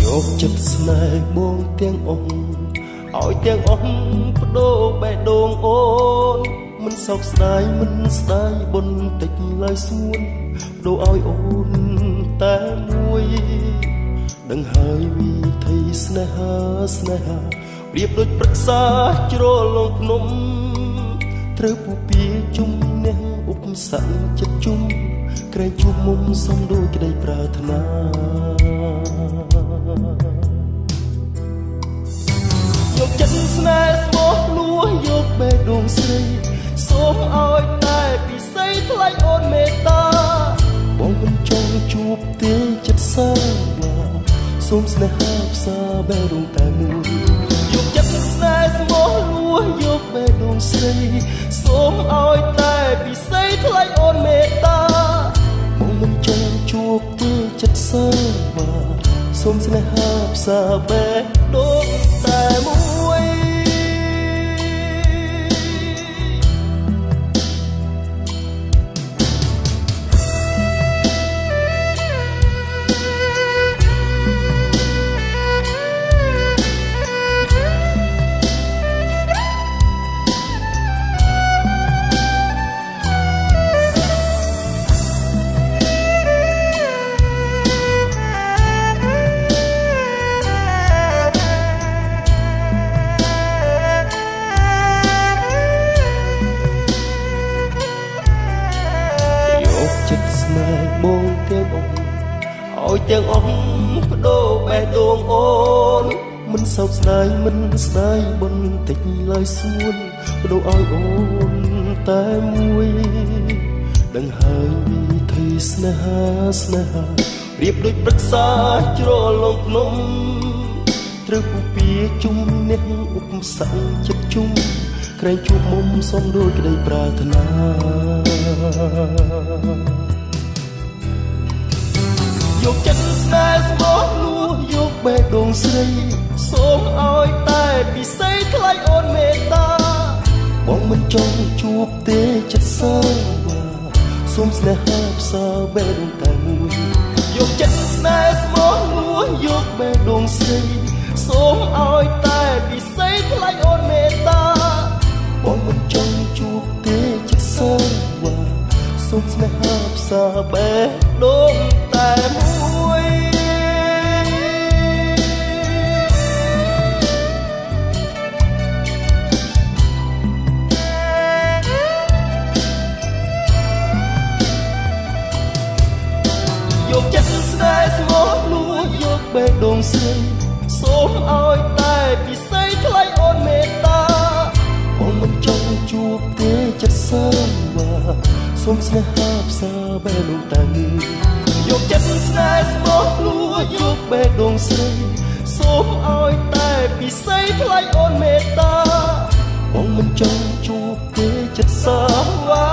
យកចិត្តស្នេហ៍បងទាំងអស់ឲ្យទាំងអស់បដូរបេះដូងអូនមិនសោកស្ដាយមិនស្ដាយបុនតិចឡើយសួនបដូរឲ្យអូនតែមួយដឹងហើយវិធីស្នេហាប្រៀបដូចព្រឹក្សាជ្រលងភ្នំត្រូវពុពាជុំអ្នកឧបសគ្គចិត្តជុំក្រែងជួបមុំសំដូចក្តីប្រាថ្នាយកចិត្តស្នេហ៍ស្មោះលួយកបេះដូងស្រីសូមឲ្យតែពិសេសថ្លៃអូនមេត្តាបងមិនចង់ជួបទេចិត្តសាវាសូមស្នេហាផ្សាបេះដូងតែមួយយកចិត្តស្នេហ៍ស្មោះលួយកបេះដូងស្រីសូមឲ្យតែពិសេសថ្លៃអូនមេត្តាបងមិនចង់ជួបទេចិត្តសាវាសូមស្នេហាផ្សាបេះដូងតែមួយបងទាំងអស់ឲ្យទាំងអស់បដូរបេះដូងអូនមិនសោកស្ដាយមិនស្ដាយបន្តិចឡើយសួនបដូរឲ្យអូនតែមួយដឹងហើយវិធីស្នេហាប្រៀបដូចព្រឹក្សាជ្រលងភ្នំត្រូវពុពាជុំអ្នកឧបសគ្គចិត្តជុំក្រែងជួបមុំសំដូចក្តីប្រាថ្នាយកចិត្តស្នេហ៍ស្មោះលួយកបេះដូងស្រីសូមឲ្យតែពិសេសថ្លៃអូនមេត្តាបងមិនចង់ជួបទេចិត្តសាវាសូមស្នេហាផ្សាបេះដូងតែមួយយកចិត្តស្នេហ៍ស្មោះលួយកបេះដូងស្រីសូមឲ្យតែពិសេសថ្លៃអូនមេត្តាបងមិនចង់ជួបទេចិត្តសាវាសូមស្នេហាផ្សាបេះដូងតែមួយយកចិត្តស្នេហ៍ស្មោះលួយកបេះដូងស្រីសូមឲ្យតែពិសេសថ្លៃអូនមេត្តាបងមិនចង់ជួបទេចិត្តសាវាសូមស្នេហាផ្សាបេះដូងតែមួយយកចិត្តស្នេហ៍ស្មោះលួយកបេះដូងស្រីសូមឲ្យតែពិសេសថ្លៃអូនមេត្តាបងមិនចង់ជួបទេចិត្តសាវា